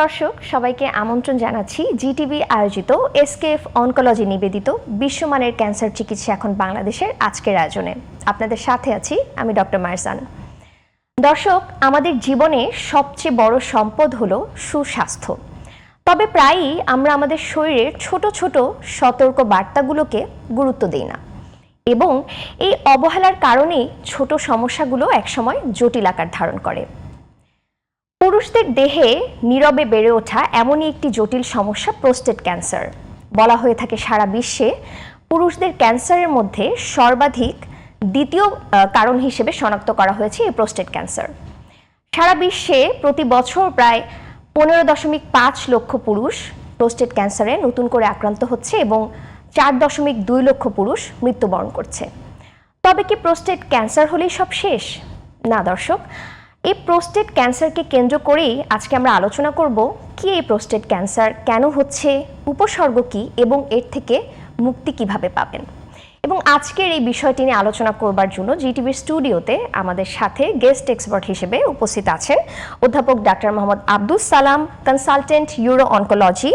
দর্শক সবাইকে আমন্ত্রণ জানাচ্ছি জিটিভি আয়োজিত এসকেএফ অনকোলজি নিবেদিত বিশ্বমানের ক্যান্সার চিকিৎসা এখন বাংলাদেশের আজকের আয়োজনে আপনাদের সাথে আছি আমি ডক্টর মারজান। দর্শক, আমাদের জীবনে সবচেয়ে বড় সম্পদ হলো সুস্বাস্থ্য। তবে প্রায়ই আমরা আমাদের শরীরের ছোট ছোট সতর্ক বার্তাগুলোকে গুরুত্ব দিই না এবং এই অবহেলার কারণেই ছোট সমস্যাগুলো একসময় জটিল আকার ধারণ করে। পুরুষদের দেহে নীরবে বেড়ে ওঠা এমনই একটি জটিল সমস্যা প্রোস্টেট ক্যান্সার। বলা হয়ে থাকে সারা বিশ্বে পুরুষদের ক্যান্সারের মধ্যে সর্বাধিক দ্বিতীয় কারণ হিসেবে শনাক্ত করা হয়েছে এই প্রোস্টেট ক্যান্সার। সারা বিশ্বে প্রতি বছর প্রায় 15.5 লক্ষ পুরুষ প্রোস্টেট ক্যান্সারে নতুন করে আক্রান্ত হচ্ছে এবং 4.2 লক্ষ পুরুষ মৃত্যুবরণ করছে। তবে কি প্রোস্টেট ক্যান্সার হলেই সব শেষ? না দর্শক, এই প্রোস্টেট ক্যান্সারকে কেন্দ্র করেই আজকে আমরা আলোচনা করব কি এই প্রোস্টেট ক্যান্সার কেন হচ্ছে, উপসর্গ কি এবং এর থেকে মুক্তি কিভাবে পাবেন। এবং আজকের এই বিষয়টি নিয়ে আলোচনা করবার জন্য জিটিভির স্টুডিওতে আমাদের সাথে গেস্ট এক্সপার্ট হিসেবে উপস্থিত আছেন অধ্যাপক doctor Mohammad Abdus Salam, consultant euro oncology,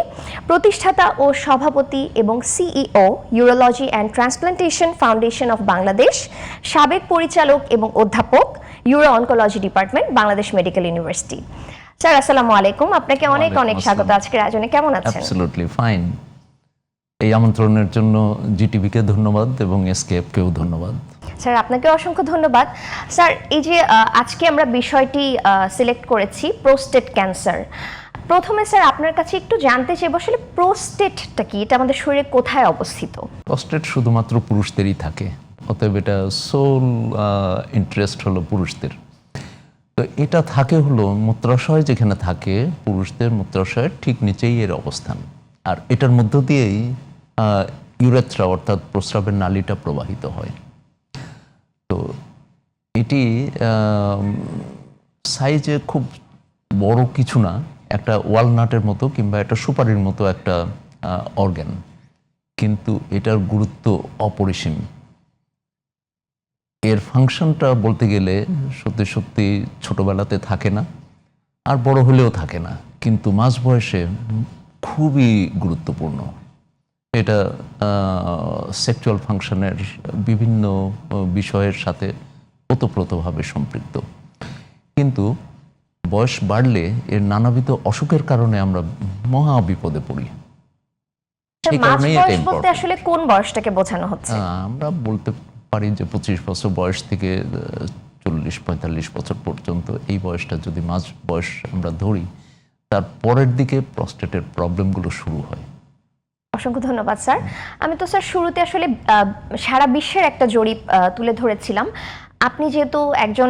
প্রতিষ্ঠাতা ও সভাপতি এবং CEO urology and transplantation foundation of Bangladesh, সাবেক পরিচালক এবং অধ্যাপক euro oncology department, Bangladesh medical university. Sir আসসালামু আলাইকুম, আপনাকে অনেক অনেক স্বাগত আজকের আয়োজনে। কেমন আছেন? Absolutely fine. এই আমন্ত্রণের জন্য জিটিভিকে ধন্যবাদ এবং এসকেএফকেও ধন্যবাদ। স্যার আপনাকে অসংখ্য ধন্যবাদ। স্যার এই যে আজকে আমরা বিষয়টি সিলেক্ট করেছি প্রোস্টেট ক্যান্সার, প্রথমে স্যার আপনার কাছে একটু জানতে চাইব আসলে প্রোস্টেটটা কি, এটা আমাদের শরীরে কোথায় অবস্থিত? প্রোস্টেট শুধুমাত্র পুরুষদেরই থাকে, অতএব এটা সোল ইন্টারেস্ট হলো পুরুষদের। তো এটা থাকে হলো মূত্রাশয় যেখানে থাকে, পুরুষদের মূত্রাশয়ের ঠিক নিচেই এর অবস্থান। আর এটার মধ্য দিয়েই ইউরেথ্রা অর্থাৎ প্রস্রাবের নালীটা প্রবাহিত হয়। তো এটি সাইজে খুব বড় কিছু না, একটা ওয়ালনাটের মতো কিংবা একটা সুপারির মতো একটা অর্গান, কিন্তু এটার গুরুত্ব অপরিসীম। এর ফাংশনটা বলতে গেলে সত্যি সত্যি ছোটবেলাতে থাকে না আর বড় হলেও থাকে না, কিন্তু মাঝ বয়সে খুবই গুরুত্বপূর্ণ। এটা সেক্সুয়াল ফাংশনের বিভিন্ন বিষয়ের সাথে ওতপ্রোতভাবে সম্পৃক্ত, কিন্তু বয়স বাড়লে এর নানাবিধ অসুখের কারণে আমরা মহা বিপদে পড়ি। সেই কারণেই এটা ইম্পর্টেন্ট। আসলে কোন বয়সটাকে বোঝানো হচ্ছে? আমরা বলতে পারি যে 25 বছর বয়স থেকে 40-45 বছর পর্যন্ত এই বয়সটা যদি মাঝ বয়স আমরা ধরি, তার পরের দিকে প্রস্টেটের প্রবলেমগুলো শুরু হয়। অসংখ্য ধন্যবাদ স্যার। আমি তো স্যার শুরুতে আসলে সারা বিশ্বের একটা জরিপ তুলে ধরেছিলাম। আপনি যেহেতু একজন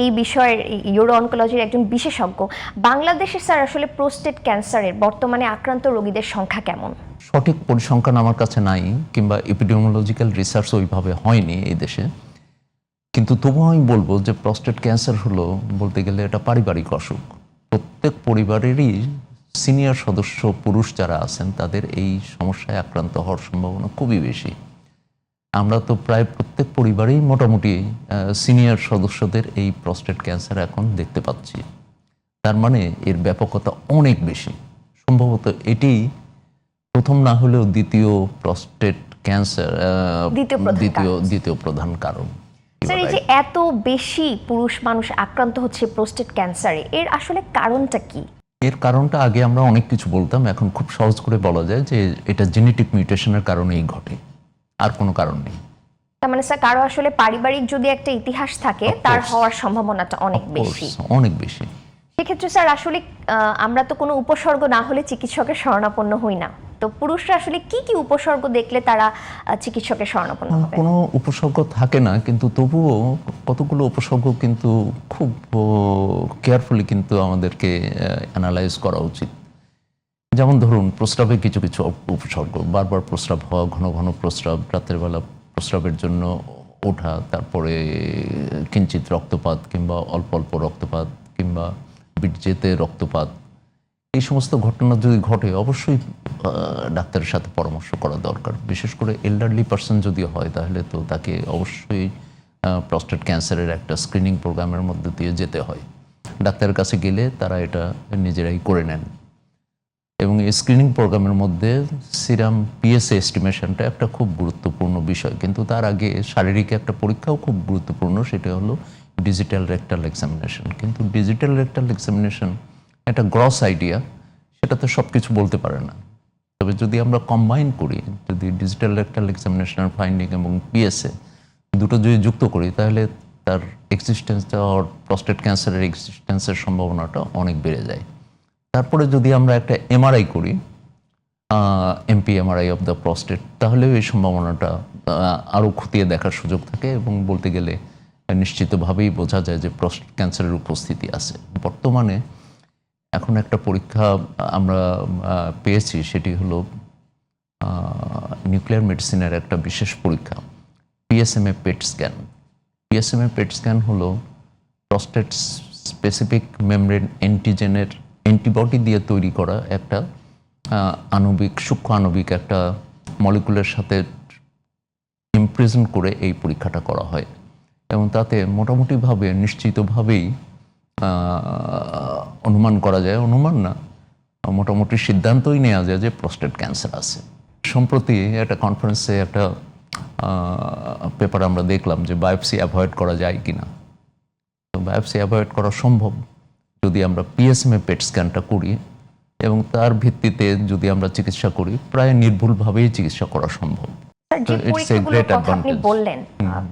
এই বিষয়ের ইউরো অনকোলজির একজন বিশেষজ্ঞ, বাংলাদেশে স্যার আসলে প্রোস্টেট ক্যান্সারের বর্তমানে আক্রান্ত রোগীদের সংখ্যা কেমন? সঠিক পরিসংখ্যান আমার কাছে নাই, কিংবা এপিডেমিওলজিক্যাল রিসার্চ ওইভাবে হয়নি এই দেশে, কিন্তু তবুও আমি বলবো যে প্রস্টেট ক্যান্সার হলো বলতে গেলে এটা পারিবারিক অসুখ। প্রত্যেক পরিবারেরই সিনিয়র সদস্য পুরুষ যারা আছেন তাদের এই সমস্যায় আক্রান্ত হওয়ার সম্ভাবনা খুবই বেশি। আমরা তো প্রায় প্রত্যেক পরিবারেই মোটামুটি সিনিয়র সদস্যদের এই প্রস্টেট ক্যান্সার এখন দেখতে পাচ্ছি। তার মানে এর ব্যাপকতা অনেক বেশি। সম্ভবত এটি প্রথম না হলেও দ্বিতীয় প্রস্টেট ক্যান্সার, দ্বিতীয় প্রধান কারণ। স্যার এই যে এত বেশি পুরুষ মানুষ আক্রান্ত হচ্ছে প্রোস্টেট ক্যান্সারে, এর আসলে কারণটা কি? এর কারণটা আগে আমরা অনেক কিছু বলতাম, এখন খুব সহজ করে বলা যায় যে এটা জেনেটিক মিউটেশনের কারণেই ঘটে, আর কোনো কারণ নেই। তার মানে স্যার কারো আসলে পারিবারিক যদি একটা ইতিহাস থাকে তার হওয়ার সম্ভাবনাটা অনেক বেশি। অনেক বেশি। সেক্ষেত্রে স্যার আসলে আমরা তো কোনো উপসর্গ না হলে চিকিৎসকের শরণাপন্ন হই না, তো পুরুষরা আসলে কি কি উপসর্গ দেখলে তারা চিকিৎসকের শরণাপন্ন হবে? কোনো উপসর্গ থাকে না, কিন্তু তবুও কতগুলো উপসর্গ কিন্তু খুব কেয়ারফুলি কিন্তু আমাদেরকে অ্যানালাইজ করা উচিত। যেমন ধরুন প্রস্রাবে কিছু কিছু উপসর্গ, বারবার প্রস্রাব হওয়া, ঘন ঘন প্রস্রাব, রাতের বেলা প্রস্রাবের জন্য ওঠা, তারপরে কিঞ্চিত রক্তপাত কিংবা অল্প অল্প রক্তপাত কিংবা বীর্যেতে রক্তপাত, এই সমস্ত ঘটনা যদি ঘটে অবশ্যই ডাক্তারের সাথে পরামর্শ করা দরকার। বিশেষ করে এল্ডারলি পার্সন যদি হয় তাহলে তো তাকে অবশ্যই প্রস্টেট ক্যান্সারের একটা স্ক্রিনিং প্রোগ্রামের মধ্যে দিয়ে যেতে হয়। ডাক্তারের কাছে গেলে তারা এটা নিজেরাই করে নেন। এবং এই স্ক্রিনিং প্রোগ্রামের মধ্যে সিরাম পিএসএ এস্টিমেশনটা একটা খুব গুরুত্বপূর্ণ বিষয়, কিন্তু তার আগে শারীরিক একটা পরীক্ষাও খুব গুরুত্বপূর্ণ, সেটা হলো ডিজিটাল রেকটাল এক্সামিনেশন। কিন্তু ডিজিটাল রেকটাল এক্সামিনেশন একটা গ্রস আইডিয়া, সেটা তো সব কিছু বলতে পারে না। তবে যদি আমরা কম্বাইন করি, যদি ডিজিটাল রেকটাল এক্সামিনেশনের ফাইন্ডিং এবং পিএসএ দুটো যদি যুক্ত করি, তাহলে তার এক্সিস্টেন্সটা প্রস্টেট ক্যান্সারের এক্সিস্টেন্সের সম্ভাবনাটা অনেক বেড়ে যায়। তারপরে যদি আমরা একটা এমআরআই করি, MP MRI of the prostate, তাহলেও এই সম্ভাবনাটা আরও খতিয়ে দেখার সুযোগ থাকে এবং বলতে গেলে নিশ্চিতভাবেই বোঝা যায় যে প্রস্টেট ক্যান্সারের উপস্থিতি আছে। বর্তমানে এখন একটা পরীক্ষা আমরা পেয়েছি, সেটি হলো নিউক্লিয়ার মেডিসিনের একটা বিশেষ পরীক্ষা, পিএসএমএ পেট স্ক্যান। পিএসএমএ পেট স্ক্যান হলো প্রস্টেট স্পেসিফিক মেমব্রেন অ্যান্টিজেনের অ্যান্টিবডি দিয়ে তৈরি করা একটা সূক্ষ্ম আণবিক একটা মলিকুলের সাথে ইমপ্রেজেন্ট করে এই পরীক্ষাটা করা হয় এবং তাতে মোটামুটিভাবে নিশ্চিতভাবেই অনুমান করা যায়, অনুমান না, মোটামুটি সিদ্ধান্তই নেওয়া যায় যে প্রস্টেট ক্যান্সার আছে। সম্প্রতি একটা কনফারেন্সে একটা পেপার আমরা দেখলাম যে বায়োপসি অ্যাভয়েড করা যায় কিনা। তো বায়োপসি অ্যাভয়েড করা সম্ভব যদি আমরা পিএসএমএ পেট স্ক্যানটা করি এবং তার ভিত্তিতে যদি আমরা চিকিৎসা করি, প্রায় নির্ভুলভাবেই চিকিৎসা করা সম্ভব। স্যার, যে So it's a পরীক্ষাগুলোর great কথা আপনি advantage. বললেন,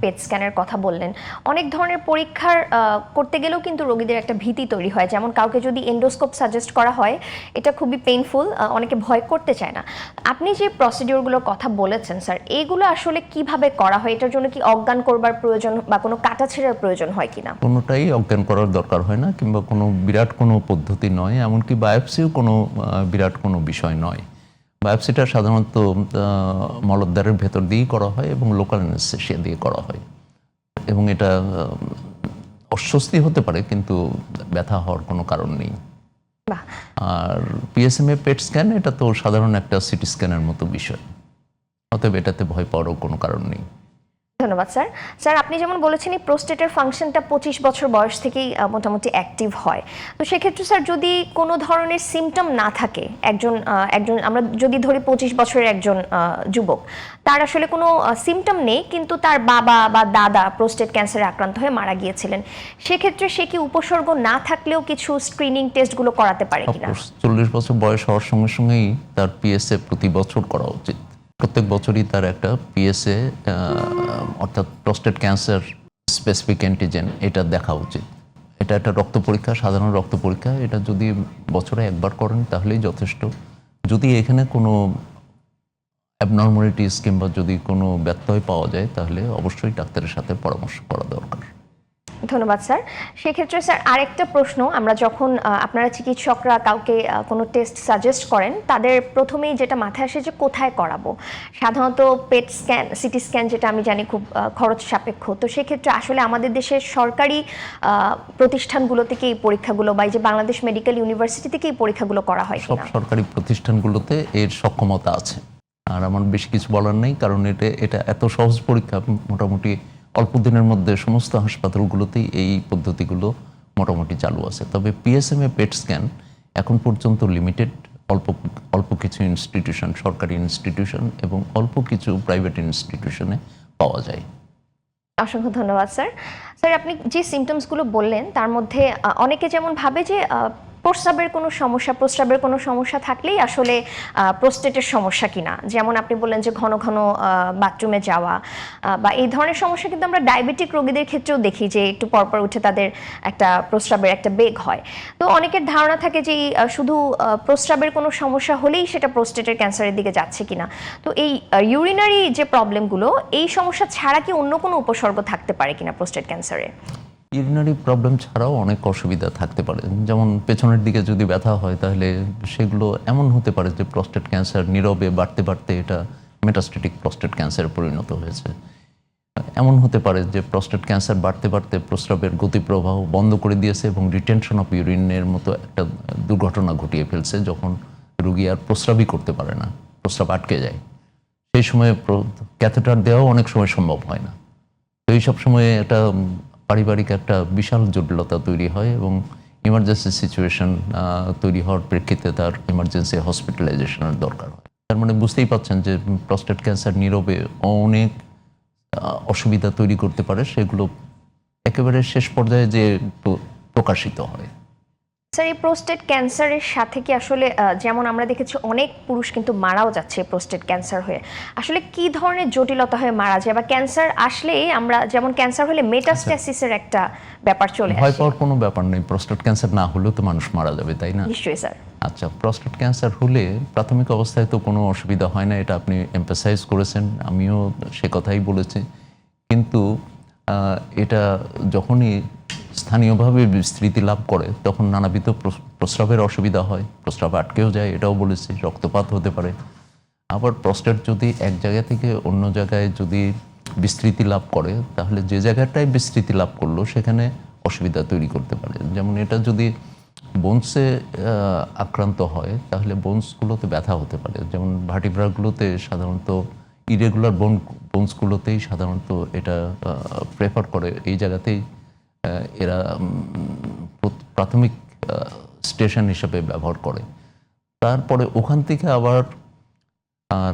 পেট স্ক্যানের কথা বললেন, অনেক ধরনের পরীক্ষার করতে গেলেও কিন্তু রোগীদের একটা ভীতি তৈরি হয়। যেমন কাউকে যদি এন্ডোস্কোপ সাজেস্ট করা হয়, এটা খুবই পেইনফুল, অনেকে ভয় করতে চায় না। আপনি যে প্রসিডিওরগুলোর কথা বলেছেন স্যার, এইগুলো আসলে কিভাবে করা হয়? এটার জন্য কি অজ্ঞান করবার প্রয়োজন বা কোনো কাটাছেঁড়ার প্রয়োজন হয় কিনা? কোনোটাই অজ্ঞান করার দরকার হয় না, কিংবা কোনো বিরাট কোনো পদ্ধতি নয়, এমনকি বায়োপসিও কোনো বিরাট কোনো বিষয় নয়। বায়োপসিটা সাধারণত মলদ্বারের ভেতর দিয়েই করা হয় এবং লোকাল অ্যানেস্থেসিয়া দিয়ে করা হয় এবং এটা অস্বস্তি হতে পারে, কিন্তু ব্যথা হওয়ার কোনো কারণ নেই। বাহ, আর পিএসএমএ পেট স্ক্যান এটা তো সাধারণ একটা সিটি স্ক্যানের মতো বিষয়, অতএব এটাতে ভয় পাওয়ারও কোনো কারণ নেই। ধন্যবাদ স্যার। স্যার, আপনি যেমন বলেছেন এই প্রোস্টেটের ফাংশনটা 25 বছর বয়স থেকেই মোটামুটি অ্যাক্টিভ হয়। তো সেক্ষেত্রে স্যার, যদি কোনো ধরনের সিমটম না থাকে, একজন আমরা যদি ধরি 25 বছরের একজন যুবক, তার আসলে কোনো সিমটম নেই, কিন্তু তার বাবা বা দাদা প্রোস্টেট ক্যান্সারে আক্রান্ত হয়ে মারা গিয়েছিলেন, সেক্ষেত্রে সে কি উপসর্গ না থাকলেও কিছু স্ক্রিনিং টেস্টগুলো করাতে পারে কিনা? 40 বছর বয়স হওয়ার সঙ্গে সঙ্গেই তার পিএসএ প্রতি বছর করা উচিত। প্রত্যেক বছরই তার একটা পিএসএ অর্থাৎ প্রস্টেট ক্যান্সার স্পেসিফিক অ্যান্টিজেন এটা দেখা উচিত। এটা একটা রক্ত পরীক্ষা, সাধারণ রক্ত পরীক্ষা, এটা যদি বছরে একবার করেন তাহলেই যথেষ্ট। যদি এখানে কোনো অ্যাবনর্মালিটিস কিংবা যদি কোনো ব্যত্যয় পাওয়া যায়, তাহলে অবশ্যই ডাক্তারের সাথে পরামর্শ করা দরকার। ধন্যবাদ স্যার। সেক্ষেত্রে স্যার, আরেকটা প্রশ্ন, আমরা যখন আপনারা চিকিৎসকরা কাউকে কোনো টেস্ট সাজেস্ট করেন, তাদের প্রথমেই যেটা মাথায় আসে যে কোথায় করাবো। সাধারণত পেট স্ক্যান, সিটি স্ক্যান যেটা আমি জানি খুব খরচ সাপেক্ষ। তো সেক্ষেত্রে আসলে আমাদের দেশের সরকারি প্রতিষ্ঠানগুলো থেকে এই পরীক্ষাগুলো, বা এই যে বাংলাদেশ মেডিকেল ইউনিভার্সিটি থেকে এই পরীক্ষাগুলো করা হয় সব কিনা? সরকারি প্রতিষ্ঠানগুলোতে এর সক্ষমতা আছে, আর আমার বেশি কিছু বলার নেই, কারণ এটা এত সহজ পরীক্ষা। মোটামুটি অল্প দিনের মধ্যে সমস্ত হাসপাতালগুলোতেই এই পদ্ধতিগুলো মোটামুটি চালু আছে। তবে পিএসএমএ পেট স্ক্যান এখন পর্যন্ত লিমিটেড, অল্প কিছু ইনস্টিটিউশন, সরকারি ইনস্টিটিউশন এবং অল্প কিছু প্রাইভেট ইনস্টিটিউশনে পাওয়া যায়। অসংখ্য ধন্যবাদ স্যার। স্যার, আপনি যে সিমটমসগুলো বললেন, তার মধ্যে অনেকে যেমন ভাবে যে প্রস্রাবের কোনো সমস্যা থাকলেই আসলে প্রোস্টেটের সমস্যা কিনা। যেমন আপনি বললেন যে ঘন ঘন বাথরুমে যাওয়া বা এই ধরনের সমস্যা কিন্তু আমরা ডায়াবেটিক রোগীদের ক্ষেত্রেও দেখি যে একটু পরপর উঠে তাদের একটা প্রস্রাবের একটা বেগ হয়। তো অনেকের ধারণা থাকে যে শুধু প্রস্রাবের কোনো সমস্যা হলেই সেটা প্রোস্টেটের ক্যান্সারের দিকে যাচ্ছে কিনা। তো এই ইউরিনারি যে প্রবলেমগুলো, এই সমস্যা ছাড়া কি অন্য কোনো উপসর্গ থাকতে পারে কিনা প্রোস্টেট ক্যান্সারে? ইউরিনারি প্রবলেম ছাড়াও অনেক অসুবিধা থাকতে পারে। যেমন পেছনের দিকে যদি ব্যথা হয়, তাহলে সেগুলো এমন হতে পারে যে প্রস্টেট ক্যান্সার নীরবে বাড়তে বাড়তে এটা মেটাস্টেটিক প্রস্টেট ক্যান্সারে পরিণত হয়েছে। এমন হতে পারে যে প্রস্টেট ক্যান্সার বাড়তে বাড়তে প্রস্রাবের গতিপ্রবাহ বন্ধ করে দিয়েছে এবং রিটেনশন অফ ইউরিনের মতো একটা দুর্ঘটনা ঘটিয়ে ফেলছে, যখন রোগী আর প্রস্রাবই করতে পারে না, প্রস্রাব আটকে যায়। সেই সময় ক্যাথেটার দেওয়াও অনেক সময় সম্ভব হয় না। তো এই সব সময়ে একটা পারিবারিক একটা বিশাল জটিলতা তৈরি হয় এবং ইমার্জেন্সি সিচুয়েশন তৈরি হওয়ার প্রেক্ষিতে তার ইমার্জেন্সি হসপিটালাইজেশনের দরকার হয়। তার মানে বুঝতেই পাচ্ছেন যে প্রস্টেট ক্যান্সার নীরবে অনেক অসুবিধা তৈরি করতে পারে, সেগুলো একেবারে শেষ পর্যায়ে যে প্রকাশিত হয়। স্যার, এই প্রোস্টেট ক্যান্সারের সাথে কি আসলে যেমন আমরা দেখেছি অনেক পুরুষ কিন্তু মারাও যাচ্ছে প্রোস্টেট ক্যান্সার হয়ে, আসলে কি ধরনের জটিলতা হয়ে মারা যায়, বা ক্যান্সার আসলেই আমরা যেমন ক্যান্সার হলে মেটাস্ট্যাসিসের একটা ব্যাপার চলে ভয় আসে? পাওয়ার কোনো ব্যাপার নেই, প্রস্টেট ক্যান্সার না হলেও তো মানুষ মারা যাবে, তাই না? নিশ্চয়ই স্যার। আচ্ছা, প্রস্টেট ক্যান্সার হলে প্রাথমিক অবস্থায় তো কোনো অসুবিধা হয় না, এটা আপনি এমফাসাইজ করেছেন, আমিও সে কথাই বলেছি। কিন্তু এটা যখনই স্থানীয়ভাবে বিস্তৃতি লাভ করে তখন নানাবিধ প্রস্রাবের অসুবিধা হয়, প্রস্রাব আটকেও যায়, এটাও বলেছি, রক্তপাত হতে পারে। আবার প্রস্টেট যদি এক জায়গা থেকে অন্য জায়গায় যদি বিস্তৃতি লাভ করে, তাহলে যে জায়গাটায় বিস্তৃতি লাভ করলো সেখানে অসুবিধা তৈরি করতে পারে। যেমন এটা যদি বোনসে আক্রান্ত হয় তাহলে বোনসগুলোতে ব্যথা হতে পারে, যেমন ভার্টিব্রাগুলোতে সাধারণত ইরেগুলার বোনসগুলোতেই সাধারণত এটা প্রেফার করে, এই জায়গাতেই এরা প্রাথমিক স্টেশন হিসেবে ব্যবহার করে। তারপরে ওখান থেকে আবার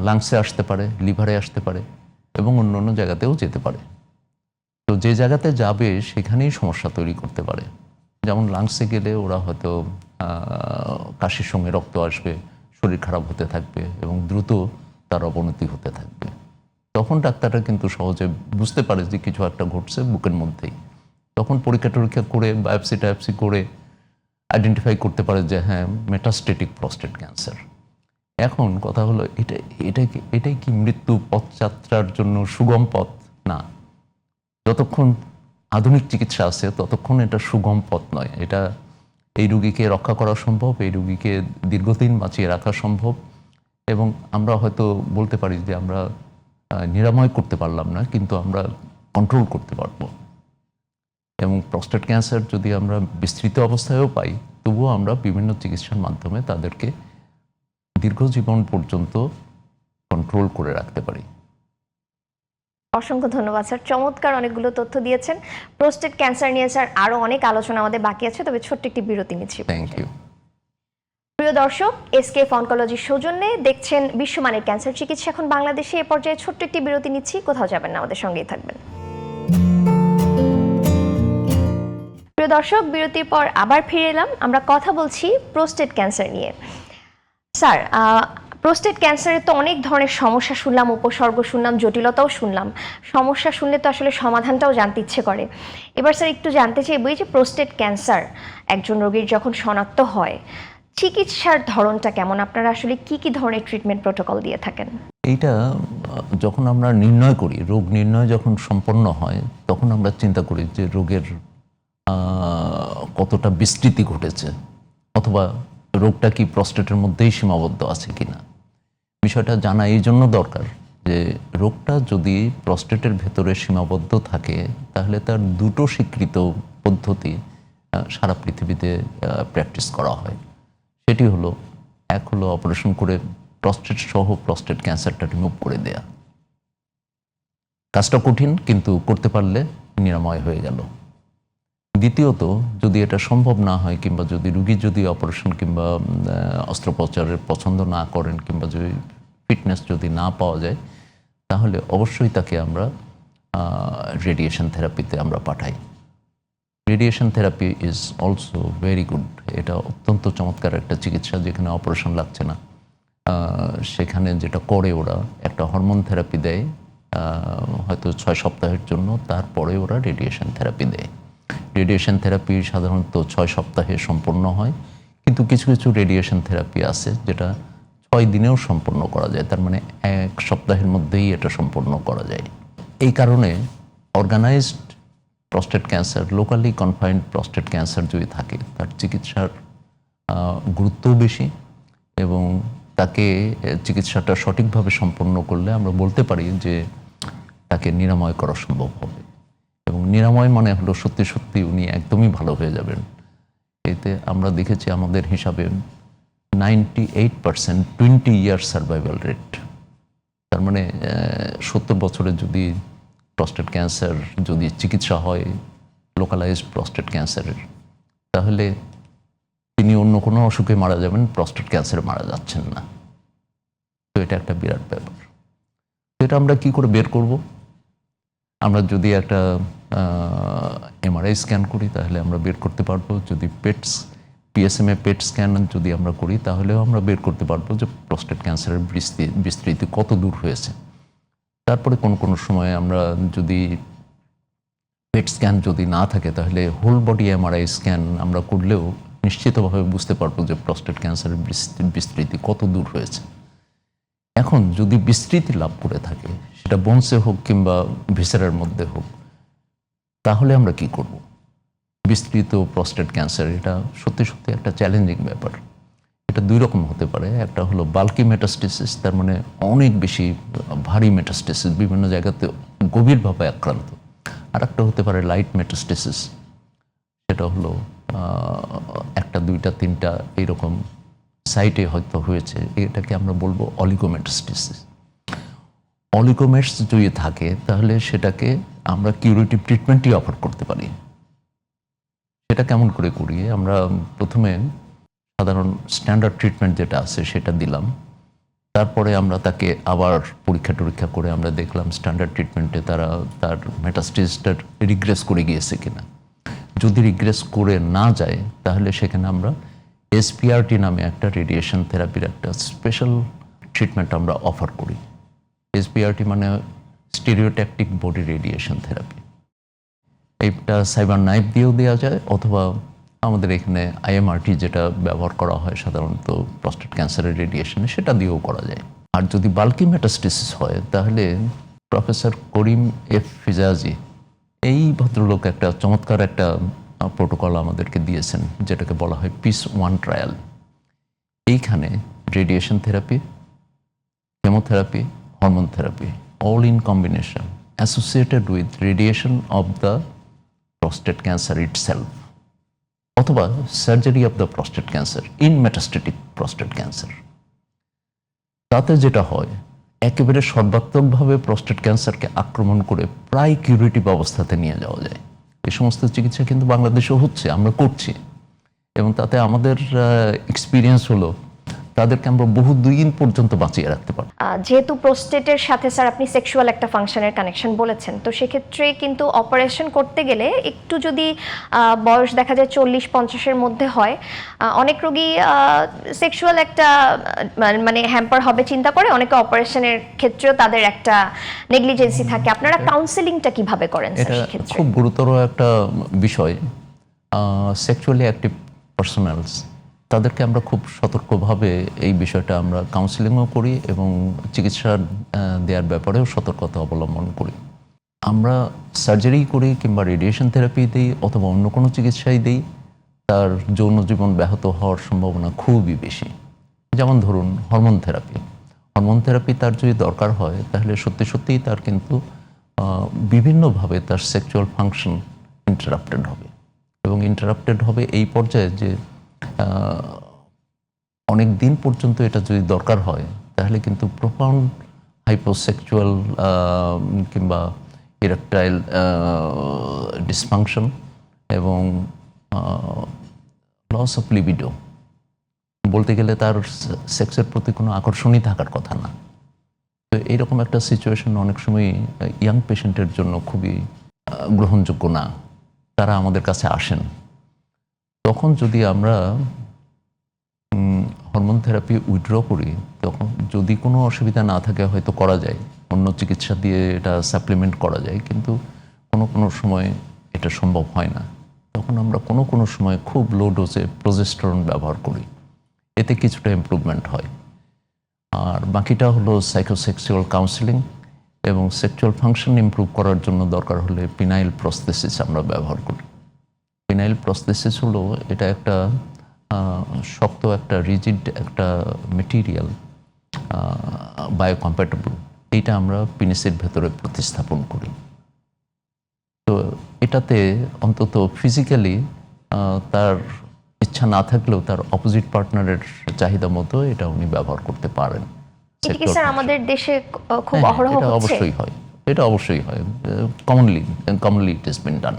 লাংসে আসতে পারে, লিভারে আসতে পারে এবং অন্য অন্য জায়গাতেও যেতে পারে। তো যে জায়গাতে যাবে সেখানেই সমস্যা তৈরি করতে পারে। যেমন লাংসে গেলে ওরা হয়তো কাশির সঙ্গে রক্ত আসবে, শরীর খারাপ হতে থাকবে এবং দ্রুত তার অবনতি হতে থাকবে। তখন ডাক্তাররা কিন্তু সহজে বুঝতে পারে যে কিছু একটা ঘটছে বুকের মধ্যেই। তখন পরীক্ষা টরীক্ষা করে বায়োপসি করে আইডেন্টিফাই করতে পারে যে হ্যাঁ, মেটাস্টেটিক প্রস্টেট ক্যান্সার। এখন কথা হলো, এটাই কি মৃত্যু পথযাত্রার জন্য সুগম পথ? না, যতক্ষণ আধুনিক চিকিৎসা আছে ততক্ষণ এটা সুগম পথ নয়। এটা এই রুগীকে রক্ষা করা সম্ভব, এই রুগীকে দীর্ঘদিন বাঁচিয়ে রাখা সম্ভব, এবং আমরা হয়তো বলতে পারি যে আমরা নিরাময় করতে পারলাম না, কিন্তু আমরা কন্ট্রোল করতে পারবো। এবং প্রস্টেট ক্যান্সার যদি আমরা বিস্তৃত অবস্থায়ও পাই, তবুও আমরা বিভিন্ন চিকিৎসার মাধ্যমে তাদেরকে দীর্ঘজীবন পর্যন্ত কন্ট্রোল করে রাখতে পারি। অসংখ্য ধন্যবাদ স্যার, চমৎকার অনেকগুলো তথ্য দিয়েছেন। প্রোস্টেট ক্যান্সার নিয়ে স্যার আরো অনেক আলোচনা আমাদের বাকি আছে, তবে ছোট্ট একটি বিরতি নিচ্ছি। Thank you. প্রিয় দর্শক, এসকেএফ অনকোলজির সৌজন্যে দেখছেন বিশ্বমানের ক্যান্সার চিকিৎসা এখন বাংলাদেশে। এ পর্যায়ে ছোট্ট একটি বিরতি নিচ্ছি, কোথাও যাবেন না, আমাদের সঙ্গেই থাকবেন। প্রিয় দর্শক, বিরতির পর আবার ফিরে এলাম। আমরা কথা বলছি প্রোস্টেট ক্যান্সার নিয়ে। স্যার, প্রোস্টেট ক্যান্সারের তো অনেক ধরনের সমস্যা শুনলাম, উপসর্গ শুনলাম, জটিলতাও শুনলাম। সমস্যা শুনলে তো আসলে সমাধানটাও জানতে ইচ্ছে করে। এবার স্যার একটু জানতে চাইব, যে প্রোস্টেট ক্যান্সার একজন রোগীর যখন শনাক্ত হয়, চিকিৎসার ধরনটা কেমন? আপনারা আসলে কি কি ধরনের ট্রিটমেন্ট প্রোটোকল দিয়ে থাকেন? এইটা যখন আমরা নির্ণয় করি, রোগ নির্ণয় যখন সম্পন্ন হয়, তখন আমরা চিন্তা করি যে রোগের কতটা বিস্তৃতি ঘটেছে, অথবা রোগটা কি প্রস্টেটের মধ্যেই সীমাবদ্ধ আছে কিনা। বিষয়টা জানা এই জন্য দরকার যে রোগটা যদি প্রস্টেটের ভেতরে সীমাবদ্ধ থাকে, তাহলে তার দুটো স্বীকৃত পদ্ধতি সারা পৃথিবীতে প্র্যাকটিস করা হয়। সেটি হলো, এক হলো অপারেশন করে প্রস্টেট সহ প্রস্টেট ক্যান্সারটা রিমুভ করে দেয়া। কাজটা কঠিন, কিন্তু করতে পারলে নিরাময় হয়ে গেল। দ্বিতীয়ত, যদি এটা সম্ভব না হয়, কিংবা যদি রুগী যদি অপারেশন কিংবা অস্ত্রোপচারের পছন্দ না করেন, কিংবা যদি ফিটনেস যদি না পাওয়া যায়, তাহলে অবশ্যই তাকে আমরা রেডিয়েশন থেরাপিতে আমরা পাঠাই। Radiation therapy is also very good. এটা অত্যন্ত চমৎকার একটা চিকিৎসা, যেখানে অপারেশন লাগছে না। সেখানে যেটা করে, ওরা একটা হরমোন থেরাপি দেয় হয়তো 6 সপ্তাহের জন্য, তারপরে ওরা রেডিয়েশন থেরাপি দেয়। রেডিয়েশন থেরাপি সাধারণত 6 সপ্তাহে সম্পন্ন হয়, কিন্তু কিছু কিছু রেডিয়েশন থেরাপি আছে যেটা 6 দিনেও সম্পন্ন করা যায়, তার মানে 1 সপ্তাহের মধ্যেই এটা সম্পন্ন করা যায়। এই কারণে organised prostate cancer, locally confined prostate cancer যদি থাকে, তার চিকিৎসার গুরুত্বও বেশি, এবং তাকে চিকিৎসাটা সঠিকভাবে সম্পন্ন করলে আমরা বলতে পারি যে তাকে নিরাময় করা সম্ভব হবে। এবং নিরাময় মানে হলো সত্যি সত্যি উনি একদমই ভালো হয়ে যাবেন। এতে আমরা দেখেছি আমাদের হিসাবে 98% 20 ইয়ার সার্ভাইভাল রেট। তার মানে 70 বছরে যদি প্রস্টেট ক্যান্সার যদি চিকিৎসা হয়, লোকালাইজড প্রস্টেট ক্যান্সারের, তাহলে তিনি অন্য কোনো অসুখে মারা যাবেন, প্রস্টেট ক্যান্সারে মারা যাচ্ছেন না। তো এটা একটা বিরাট ব্যাপার। এটা আমরা কি করে বের করব? আমরা যদি একটা এমআরআই স্ক্যান করি তাহলে আমরা বের করতে পারবো। যদি পিএসএমএ পেট স্ক্যান যদি আমরা করি তাহলেও আমরা বের করতে পারবো যে প্রস্টেট ক্যান্সারের বিস্তৃতি কত দূর হয়েছে। তারপরে কোনো সময় আমরা যদি পেট স্ক্যান যদি না থাকে তাহলে হোল বডি এমআরআই স্ক্যান আমরা করলেও নিশ্চিতভাবে বুঝতে পারবো যে প্রস্টেট ক্যান্সারের বিস্তৃতি কত দূর হয়েছে। এখন যদি বিস্তৃতি লাভ করে থাকে, সেটা বোনসে হোক কিংবা ভিসেরার মধ্যে হোক, তাহলে আমরা কি করব? বিস্তৃত প্রস্টেট ক্যান্সার এটা সত্যি সত্যি একটা চ্যালেঞ্জিং ব্যাপার। এটা দুই রকম হতে পারে। একটা হলো বাল্কি মেটাস্টেসিস, তার মানে অনেক বেশি ভারী মেটাস্টেসিস, বিভিন্ন জায়গাতে গভীরভাবে আক্রান্ত। আর একটা হতে পারে লাইট মেটাস্টেসিস, সেটা হলো একটা দুইটা তিনটা এইরকম সাইটে হয়তো হয়েছে। এটাকে আমরা বলবো অলিগোমেটাস্টেসিস। অলিগোমেটস যদি থাকে তাহলে সেটাকে আমরা কিউরেটিভ ট্রিটমেন্টই অফার করতে পারি। সেটা কেমন করে করি? আমরা প্রথমে সাধারণ স্ট্যান্ডার্ড ট্রিটমেন্ট যেটা আছে সেটা দিলাম, তারপরে আমরা তাকে আবার পরীক্ষা টরীক্ষা করে আমরা দেখলাম স্ট্যান্ডার্ড ট্রিটমেন্টে তার মেটাস্টেসিসটা রিগ্রেস করে গিয়েছে কিনা। যদি রিগ্রেস করে না যায় তাহলে সেখানে আমরা এসপিআরটি নামে একটা রেডিয়েশন থেরাপির একটা স্পেশাল ট্রিটমেন্ট আমরা অফার করি। এসপিআরটি মানে স্টেরিওট্যাকটিক বডি রেডিয়েশন থেরাপি। এইটা সাইবার নাইফ দিয়েও দেওয়া যায়, অথবা আমাদের এখানে আইএমআরটি যেটা ব্যবহার করা হয় সাধারণত প্রস্টেট ক্যান্সারের রেডিয়েশনে, সেটা দিয়েও করা যায়। আর যদি বাল্কি মেটাস্টেসিস হয় তাহলে প্রফেসর করিম এফ ফিজাজি এই ভদ্রলোক একটা চমৎকার একটা প্রোটোকল আমাদেরকে দিয়েছেন, যেটাকে বলা হয় PEACE-1 ট্রায়াল। এইখানে radiation therapy, chemotherapy, hormone therapy, all in combination associated with radiation of the prostate cancer itself, অথবা surgery of the prostate cancer in metastatic prostate cancer. তাতে যেটা হয়, একেবারে সর্বাত্মকভাবে প্রস্টেট ক্যান্সারকে আক্রমণ করে প্রায় কিউরেটিভ অবস্থাতে নিয়ে যাওয়া যায়। এই সমস্ত চিকিৎসা কিন্তু বাংলাদেশেও হচ্ছে, আমরা করছি, এবং তাতে আমাদের এক্সপিরিয়েন্স হলো তাদেরকে আমরা বহু দিন পর্যন্ত বাঁচিয়ে রাখতে পারি। যেহেতু প্রোস্টেটের সাথে স্যার আপনি সেক্সুয়াল একটা ফাংশনের কানেকশন বলেছেন, তো সেক্ষেত্রে কিন্তু অপারেশন করতে গেলে একটু যদি বয়স দেখা যায় 40-50-এর মধ্যে হয়, অনেক রোগী সেক্সুয়াল একটা মানে হ্যাম্পার হবে চিন্তা করে অনেকে অপারেশনের ক্ষেত্রেও তাদের একটা নেগলিজেন্সি থাকে। আপনারা কাউন্সেলিংটা কিভাবে করেন স্যার এটা সেক্ষেত্রে? খুব গুরুতর একটা বিষয়। সেক্সুয়ালি অ্যাক্টিভ পার্সোনালস, তাদেরকে আমরা খুব সতর্কভাবে এই বিষয়টা আমরা কাউন্সেলিংও করি এবং চিকিৎসা দেওয়ার ব্যাপারেও সতর্কতা অবলম্বন করি। আমরা সার্জারি করি কিংবা রেডিয়েশন থেরাপি দিই অথবা অন্য কোনো চিকিৎসাই দিই, তার যৌন জীবন ব্যাহত হওয়ার সম্ভাবনা খুবই বেশি। যেমন ধরুন হরমোন থেরাপি। হরমোন থেরাপি তার যদি দরকার হয় তাহলে সত্যি সত্যিই তার কিন্তু বিভিন্নভাবে তার সেক্সুয়াল ফাংশন ইন্টারাপ্টেড হবে, এবং ইন্টারাপ্টেড হবে এই পর্যায়ে যে অনেক দিন পর্যন্ত এটা যদি দরকার হয় তাহলে কিন্তু প্রোফাউন্ড হাইপোসেক্সুয়াল কিংবা ইরেকটাইল ডিসফাংশন এবং লস অফ লিবিডো, বলতে গেলে তার সেক্সের প্রতি কোনো আকর্ষণই থাকার কথা না। তো এইরকম একটা সিচুয়েশন অনেক সময় ইয়াং পেশেন্টের জন্য খুবই গ্রহণযোগ্য না। তারা আমাদের কাছে আসেন, তখন যদি আমরা হরমোন থেরাপি উইথড্র করি, তখন যদি কোনো অসুবিধা না থাকে হয়তো করা যায়, অন্য চিকিৎসা দিয়ে এটা সাপ্লিমেন্ট করা যায়, কিন্তু কোনো সময় এটা সম্ভব হয় না। তখন আমরা কোনো সময় খুব লো ডোজে প্রোজেস্টেরন ব্যবহার করি, এতে কিছুটা ইমপ্রুভমেন্ট হয়। আর বাকিটা হলো সাইকোসেক্সুয়াল কাউন্সেলিং, এবং সেক্সুয়াল ফাংশন ইমপ্রুভ করার জন্য দরকার হলে পিনাইল প্রস্থেসিস আমরা ব্যবহার করি। পিনাইল প্রস্থেসিস হলো এটা একটা শক্ত একটা রিজিড একটা মেটেরিয়াল, বায়োকম্প্যাটেবল। এইটা আমরা পিনিসের ভেতরে প্রতিস্থাপন করি। তো এটাতে অন্তত ফিজিক্যালি তার ইচ্ছা না থাকলেও তার অপোজিট পার্টনারের চাহিদা মতো এটা উনি ব্যবহার করতে পারেন। এটা কি স্যার আমাদের দেশে খুব অহরহ এটা হচ্ছে? অবশ্যই হয়, এটা অবশ্যই হয়। কমনলি ইট হ্যাজ বিন ডান।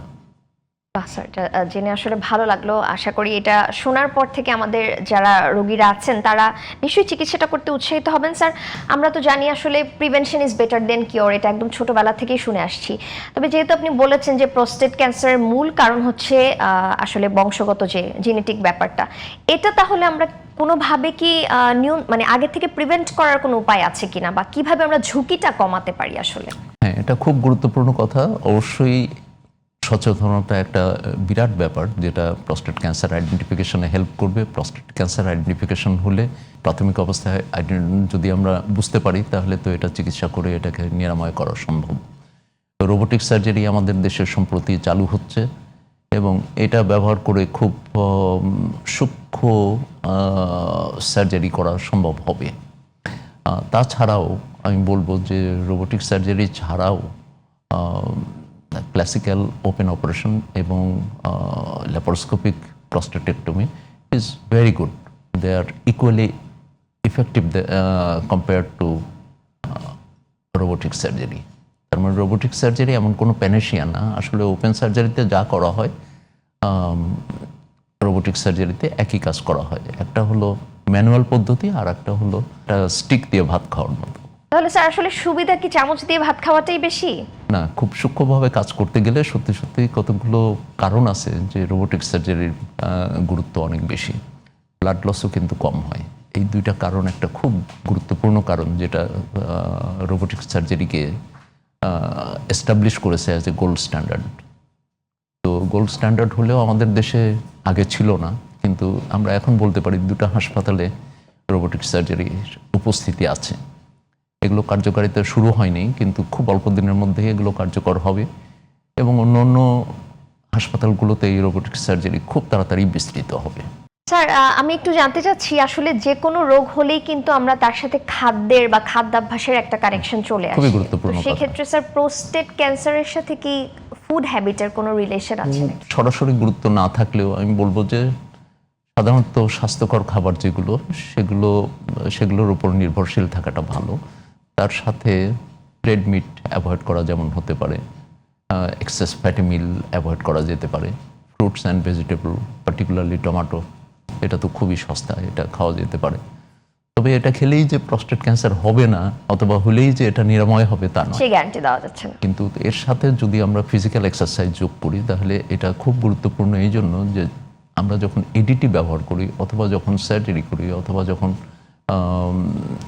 বাহ স্যার, এটা জেনে আসলে ভালো লাগলো। আশা করি এটা শোনার পর থেকে আমাদের যারা রোগীরা আছেন তারা নিশ্চয়ই চিকিৎসাটা করতে উৎসাহিত হবেন। স্যার, আমরা তো জানি আসলে prevention is better then cure, এটা একদম ছোটবেলা থেকেই শুনে আসছি। তবে যেহেতু আপনি বলেছেন যে প্রোস্টেট ক্যান্সারের মূল কারণ হচ্ছে আসলে বংশগত যে জেনেটিক ব্যাপারটা, এটা তাহলে আমরা কোনোভাবে কি মানে আগে থেকে প্রিভেন্ট করার কোনো উপায় আছে কিনা, বা কিভাবে আমরা ঝুঁকিটা কমাতে পারি আসলে? হ্যাঁ, এটা খুব গুরুত্বপূর্ণ কথা। অবশ্যই সচেতনতা একটা বিরাট ব্যাপার, যেটা প্রস্টেট ক্যান্সার আইডেন্টিফিকেশনে হেল্প করবে। প্রস্টেট ক্যান্সার আইডেন্টিফিকেশন হলে প্রাথমিক অবস্থায় যদি আমরা বুঝতে পারি, তাহলে তো এটা চিকিৎসা করে এটাকে নিরাময় করা সম্ভব। রোবোটিক সার্জারি আমাদের দেশে সম্প্রতি চালু হচ্ছে এবং এটা ব্যবহার করে খুব সূক্ষ্ম সার্জারি করা সম্ভব হবে। তাছাড়াও আমি বলবো যে রোবোটিক সার্জারি ছাড়াও ক্লাসিক্যাল ওপেন অপারেশন এবং laparoscopic prostatectomy is very good. They are equally effective compare to robotic surgery. তার মানে রোবোটিক সার্জারি এমন কোনো প্যানেশিয়া না। আসলে ওপেন সার্জারিতে যা করা হয় রোবোটিক সার্জারিতে একই কাজ করা হয়। একটা হলো ম্যানুয়াল পদ্ধতি, আর একটা হলো স্টিক দিয়ে ভাত খাওয়ার মতো। তাহলে স্যার আসলে সুবিধা কি চামচ দিয়ে ভাত খাওয়াটাই বেশি? না, খুব সূক্ষ্মভাবে কাজ করতে গেলে সত্যি সত্যি কতগুলো কারণ আছে যে রোবোটিক সার্জারির গুরুত্ব অনেক বেশি। ব্লাড লসও কিন্তু কম হয়। এই দুইটা কারণ একটা খুব গুরুত্বপূর্ণ কারণ, যেটা রোবোটিক সার্জারিকে এস্টাবলিশ করেছে অ্যাজ এ গোল্ড স্ট্যান্ডার্ড। তো গোল্ড স্ট্যান্ডার্ড হলেও আমাদের দেশে আগে ছিল না, কিন্তু আমরা এখন বলতে পারি দুটো হাসপাতালে রোবোটিক সার্জারির উপস্থিতি আছে। এগুলো কার্যকারিতা শুরু হয়নি, কিন্তু খুব অল্প দিনের মধ্যে এগুলো কার্যকর হবে এবং অন্য অন্য হাসপাতালগুলোতে এই রোবোটিক সার্জারি খুব তাড়াতাড়ি বিস্তৃত হবে। স্যার, আমি একটু জানতে চাচ্ছি, আসলে যে কোনো রোগ হলেই কিন্তু আমরা তার সাথে খাদ্যের বা খাদ্যাভ্যাসের একটা কানেকশন চলে আসে। খুবই গুরুত্বপূর্ণ কথা। সেক্ষেত্রে স্যার প্রোস্টেট ক্যান্সারের সাথে কি ফুড হ্যাবিটের কোনো রিলেশন আছে নাকি? সরাসরি গুরুত্ব না থাকলেও আমি বলবো যে সাধারণত স্বাস্থ্যকর খাবার যেগুলো, সেগুলোর উপর নির্ভরশীল থাকাটা ভালো। তার সাথে রেড মিট অ্যাভয়েড করা যেমন হতে পারে, এক্সেস ফ্যাটি মিল অ্যাভয়েড করা যেতে পারে। Fruits and vegetable, particularly tomato, এটা তো খুবই সস্তা, এটা খাওয়া যেতে পারে। তবে এটা খেলেই যে প্রস্টেট ক্যান্সার হবে না, অথবা হলেই যে এটা নিরাময় হবে তা নয়, সেই গ্যারান্টি দেওয়া যাচ্ছে না। কিন্তু এর সাথে যদি আমরা ফিজিক্যাল এক্সারসাইজ যোগ করি, তাহলে এটা খুব গুরুত্বপূর্ণ এই জন্য যে আমরা যখন এডিটি ব্যবহার করি, অথবা যখন সার্জারি করি, অথবা যখন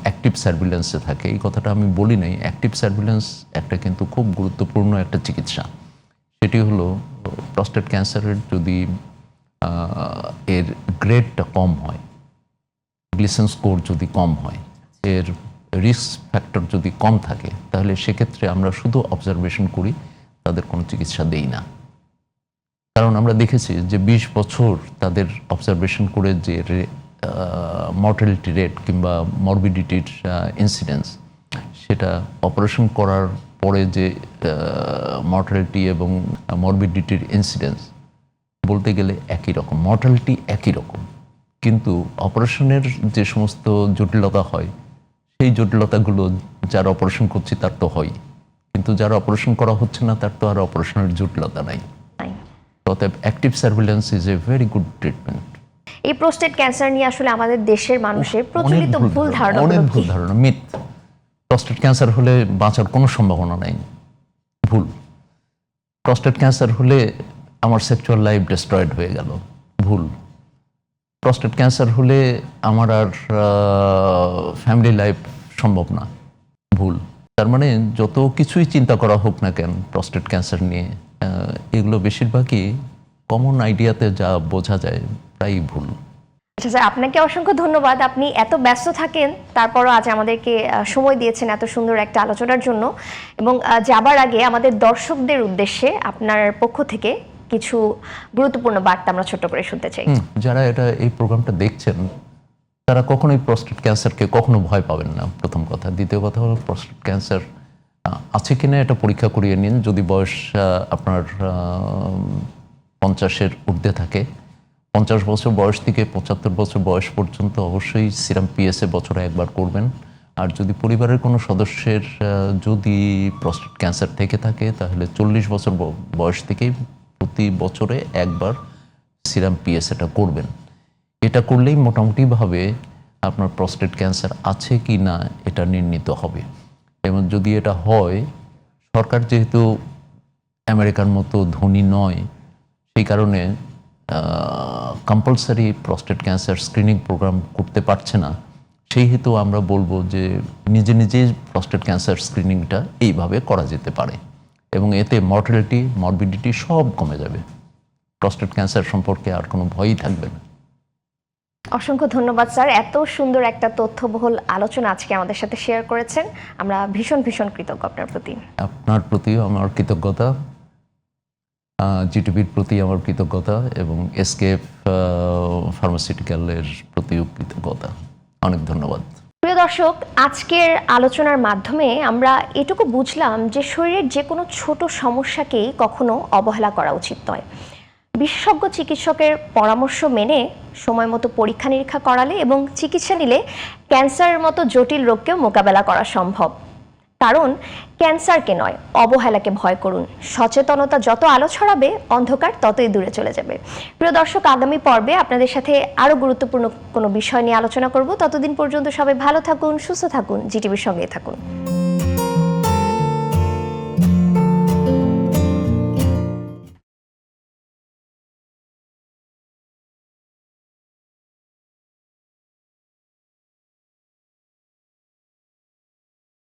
অ্যাক্টিভ সার্ভিলেন্সে থাকে, এই কথাটা আমি বলি নাই, অ্যাক্টিভ সার্ভিলেন্স একটা কিন্তু খুব গুরুত্বপূর্ণ একটা চিকিৎসা। সেটি হলো প্রস্টেট ক্যান্সারের যদি এর গ্রেডটা কম হয়, গ্লিসেন স্কোর যদি কম হয়, এর রিস্ক ফ্যাক্টর যদি কম থাকে, তাহলে সেক্ষেত্রে আমরা শুধু অবজারভেশন করি, তাদের কোনো চিকিৎসা দেই না। কারণ আমরা দেখেছি যে 20 বছর তাদের অবজারভেশন করে যে মর্টালিটি রেট কিংবা মরবিডিটির ইনসিডেন্স, সেটা অপারেশন করার পরে যে মর্টালিটি এবং মরবিডিটির ইনসিডেন্স বলতে গেলে একই রকম, মর্টালিটি একই রকম, কিন্তু অপারেশনের যে সমস্ত জটিলতা হয়, সেই জটিলতাগুলো যারা অপারেশন করছে তার তো হয়, কিন্তু যারা অপারেশন করা হচ্ছে না তার তো আর অপারেশনের জটিলতা নাই। অতএব active surveillance is a very good treatment. এই প্রোস্টেট ক্যান্সার নিয়ে আসলে আমাদের দেশের মানুষের প্রচলিত ভুল ধারণা, অনেক ভুল ধারণা, মিথ। প্রস্টেট ক্যান্সার হলে বাঁচার কোনো সম্ভাবনা নাই, ভুল। প্রস্টেট ক্যান্সার হলে আমার সেক্সুয়াল লাইফ ডিস্ট্রয়েড হয়ে গেল, ভুল। প্রস্টেট ক্যান্সার হলে আমার আর ফ্যামিলি লাইফ সম্ভব না, ভুল। তার মানে যত কিছুই চিন্তা করা হোক না কেন প্রস্টেট ক্যান্সার নিয়ে, এগুলো বেশিরভাগই কমন আইডিয়াতে যা বোঝা যায় প্রায়ই ভুল। আচ্ছা স্যার, আপনাকে অসংখ্য ধন্যবাদ। আপনি এত ব্যস্ত থাকেন, তারপরও আজ আমাদেরকে সময় দিয়েছেন এত সুন্দর একটা আলোচনার জন্য। এবং যাবার আগে আমাদের দর্শকদের উদ্দেশ্যে আপনার পক্ষ থেকে কিছু গুরুত্বপূর্ণ বার্তা আমরা ছোট করে শুনতে চাই। যারা এই প্রোগ্রামটা দেখছেন, তারা কখনোই প্রস্টেট ক্যান্সারকে কখনো ভয় পাবেন না, প্রথম কথা। দ্বিতীয় কথা হলো, প্রস্টেট ক্যান্সার আছে কিনা এটা পরীক্ষা করিয়ে নিন। যদি বয়স আপনার 50-এর ঊর্ধ্বে থাকে, 50 বছর বয়স থেকে 75 বছর বয়স পর্যন্ত অবশ্যই সিরাম পিএসএ বছরে একবার করবেন। আর যদি পরিবারের কোনো সদস্যের যদি প্রস্টেট ক্যান্সার থেকে থাকে, তাহলে 40 বছর বয়স থেকেই প্রতি বছরে একবার সিরাম পিএসএটা করবেন। এটা করলেই মোটামুটিভাবে আপনার প্রস্টেট ক্যান্সার আছে কি না এটা নির্ণীত হবে। এবং যদি এটা হয়, সরকার যেহেতু আমেরিকার মতো ধনী নয়, সেই কারণে compulsory prostate cancer screening programme করতে পারছে না। সেই হেতু আমরা বলবো যে নিজে নিজে প্রস্টেট ক্যান্সার স্ক্রিনিংটা এইভাবে করা যেতে পারে এবং এতে মর্টালিটি, মরবিডিটি সব কমে যাবে। প্রস্টেট ক্যান্সার সম্পর্কে আর কোনো ভয়ই থাকবে না। অসংখ্য ধন্যবাদ স্যার, এত সুন্দর একটা তথ্যবহুল আলোচনা আজকে আমাদের সাথে শেয়ার করেছেন। আমরা ভীষণ ভীষণ কৃতজ্ঞ আপনার প্রতি। আপনার প্রতিও আমার কৃতজ্ঞতা, জিটিভির প্রতি আমার কৃতজ্ঞতা এবং এসকেএফ ফার্মাসিউটিক্যালের প্রতিও কৃতজ্ঞতা। অনেক ধন্যবাদ। প্রিয় দর্শক, আজকের আলোচনার মাধ্যমে আমরা এটুকু বুঝলাম যে শরীরের যে কোনো ছোট সমস্যাকেই কখনো অবহেলা করা উচিত নয়। বিশেষজ্ঞ চিকিৎসকের পরামর্শ মেনে সময় মতো পরীক্ষা নিরীক্ষা করালে এবং চিকিৎসা নিলে ক্যান্সারের মতো জটিল রোগকেও মোকাবেলা করা সম্ভব। কারণ ক্যান্সারকে নয়, অবহেলাকে ভয় করুন। সচেতনতা যত আলো ছড়াবে, অন্ধকার ততই দূরে চলে যাবে। প্রিয় দর্শক, আগামী পর্বে আপনাদের সাথে আরও গুরুত্বপূর্ণ কোনো বিষয় নিয়ে আলোচনা করব। ততদিন পর্যন্ত সবাই ভালো থাকুন, সুস্থ থাকুন, জিটিভির সঙ্গেই থাকুন।